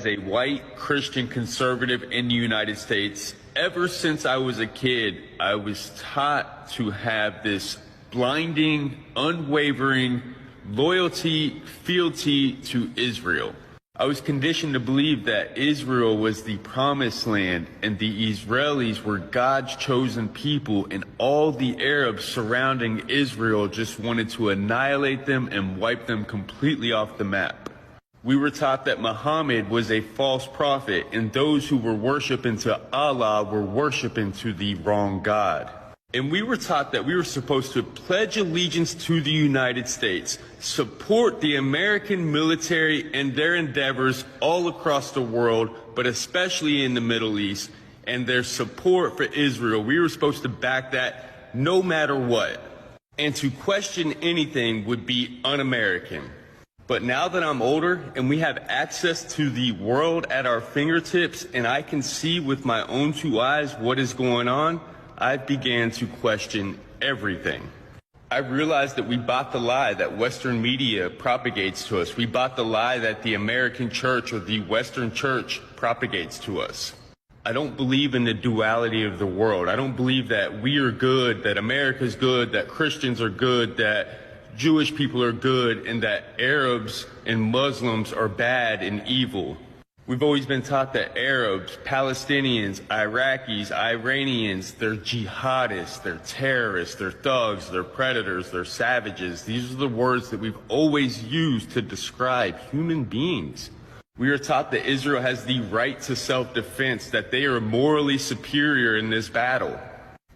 as a white Christian conservative in the United States, ever since I was a kid, I was taught to have this blinding, unwavering loyalty, fealty to Israel. I was conditioned to believe that Israel was the promised land and the Israelis were God's chosen people, and all the Arabs surrounding Israel just wanted to annihilate them and wipe them completely off the map. We were taught that Muhammad was a false prophet, and those who were worshiping to Allah were worshiping to the wrong God. And we were taught that we were supposed to pledge allegiance to the United States, support the American military and their endeavors all across the world, but especially in the Middle East, and their support for Israel. We were supposed to back that no matter what. And to question anything would be un-American. But now that I'm older and we have access to the world at our fingertips and I can see with my own two eyes what is going on, I began to question everything. I realized that we bought the lie that Western media propagates to us. We bought the lie that the American church or the Western church propagates to us. I don't believe in the duality of the world. I don't believe that we are good, that America's good, that Christians are good, that Jewish people are good, and that Arabs and Muslims are bad and evil. We've always been taught that Arabs, Palestinians, Iraqis, Iranians, they're jihadists, they're terrorists, they're thugs, they're predators, they're savages. These are the words that we've always used to describe human beings. We are taught that Israel has the right to self-defense, that they are morally superior in this battle.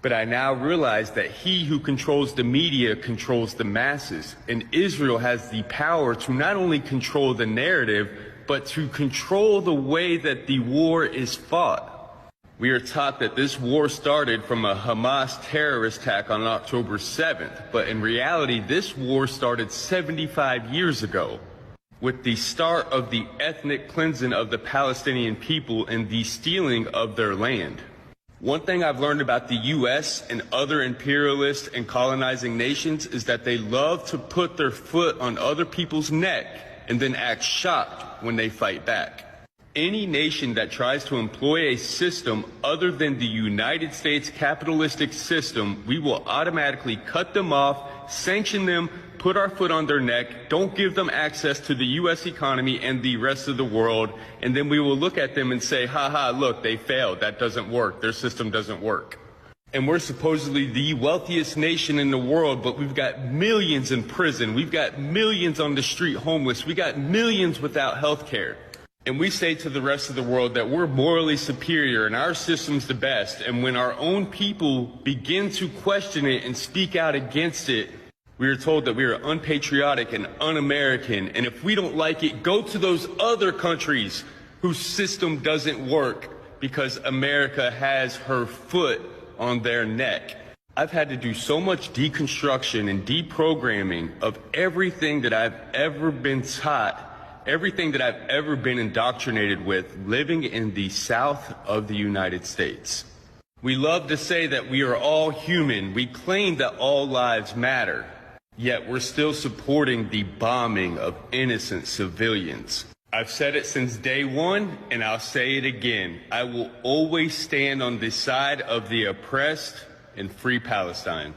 But I now realize that he who controls the media controls the masses, and Israel has the power to not only control the narrative, but to control the way that the war is fought. We are taught that this war started from a Hamas terrorist attack on October 7th, but in reality, this war started 75 years ago, with the start of the ethnic cleansing of the Palestinian people and the stealing of their land. One thing I've learned about the U.S. and other imperialist and colonizing nations is that they love to put their foot on other people's neck and then act shocked when they fight back. Any nation that tries to employ a system other than the United States capitalistic system, we will automatically cut them off, sanction them, put our foot on their neck, don't give them access to the U.S. economy and the rest of the world, and then we will look at them and say, ha, look, they failed, that doesn't work, their system doesn't work. And we're supposedly the wealthiest nation in the world, but we've got millions in prison. We've got millions on the street homeless. We got millions without health care. And we say to the rest of the world that we're morally superior and our system's the best. And when our own people begin to question it and speak out against it, we are told that we are unpatriotic and un-American. And if we don't like it, go to those other countries whose system doesn't work because America has her foot on their neck. I've had to do so much deconstruction and deprogramming of everything that I've ever been taught, everything that I've ever been indoctrinated with living in the South of the United States. We love to say that we are all human. We claim that all lives matter, yet we're still supporting the bombing of innocent civilians. I've said it since day one, and I'll say it again. I will always stand on the side of the oppressed and free Palestine.